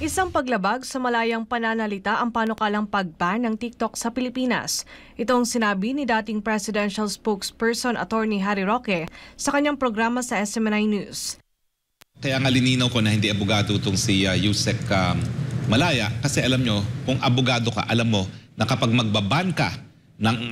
Isang paglabag sa malayang pananalita ang panukalang pag-ban ng TikTok sa Pilipinas. Itong sinabi ni dating presidential spokesperson Attorney Harry Roque sa kanyang programa sa SMNI News. Kaya nga lininaw ko na hindi abogado itong si Yusek Malaya kasi alam nyo, kung abogado ka, alam mo na kapag magbaban ka ng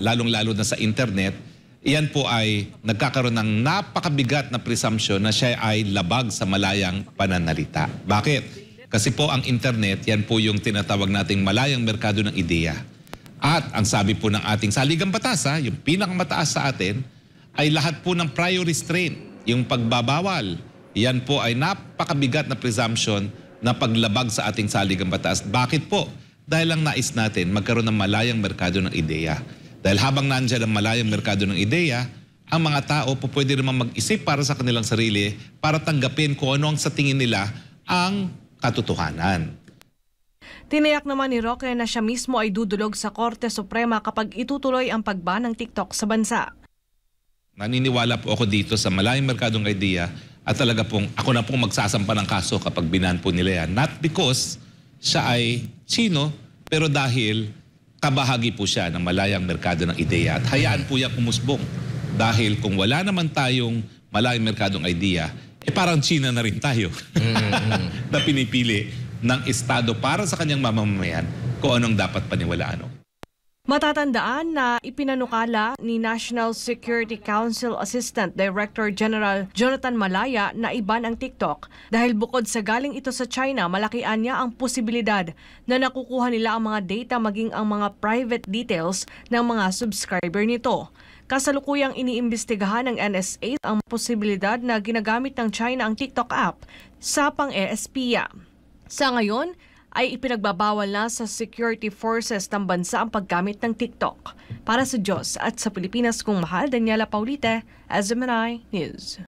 lalong-lalo na sa internet, iyan po ay nagkakaroon ng napakabigat na presumption na siya ay labag sa malayang pananalita. Bakit? Kasi po ang internet, yan po yung tinatawag nating malayang merkado ng ideya. At ang sabi po ng ating saligang batas, yung pinakamataas sa atin, ay lahat po ng prior restraint, yung pagbabawal. Yan po ay napakabigat na presumption na paglabag sa ating saligang batas. Bakit po? Dahil lang nais natin magkaroon ng malayang merkado ng ideya. Dahil habang nandiyan ang malayang merkado ng ideya, ang mga tao po pwede naman mag-isip para sa kanilang sarili para tanggapin kung ano ang sa tingin nila ang katotohanan. Tiniyak naman ni Roque na siya mismo ay dudulog sa Korte Suprema kapag itutuloy ang pagban ng TikTok sa bansa. Naniniwala po ako dito sa malayang merkadong idea at talaga pong ako na pong magsasampa ng kaso kapag binan po nila yan. Not because siya ay Chino, pero dahil kabahagi po siya ng malayang merkado ng ideya at hayaan po yan umusbong. Dahil kung wala naman tayong malayang merkadong idea, parang China na rin tayo na pinipili ng Estado para sa kanyang mamamayan kung anong dapat paniwalaan. Matatandaan na ipinanukala ni National Security Council Assistant Director General Jonathan Malaya na iban ang TikTok dahil bukod sa galing ito sa China, malakian niya ang posibilidad na nakukuha nila ang mga data maging ang mga private details ng mga subscriber nito. Kasalukuyang iniimbestigahan ng NSA ang posibilidad na ginagamit ng China ang TikTok app sa pang-espiya. Sa ngayon, ay ipinagbabawal na sa security forces ng bansa ang paggamit ng TikTok. Para sa Diyos at sa Pilipinas kong mahal, Daniela Paulite, SMNI News.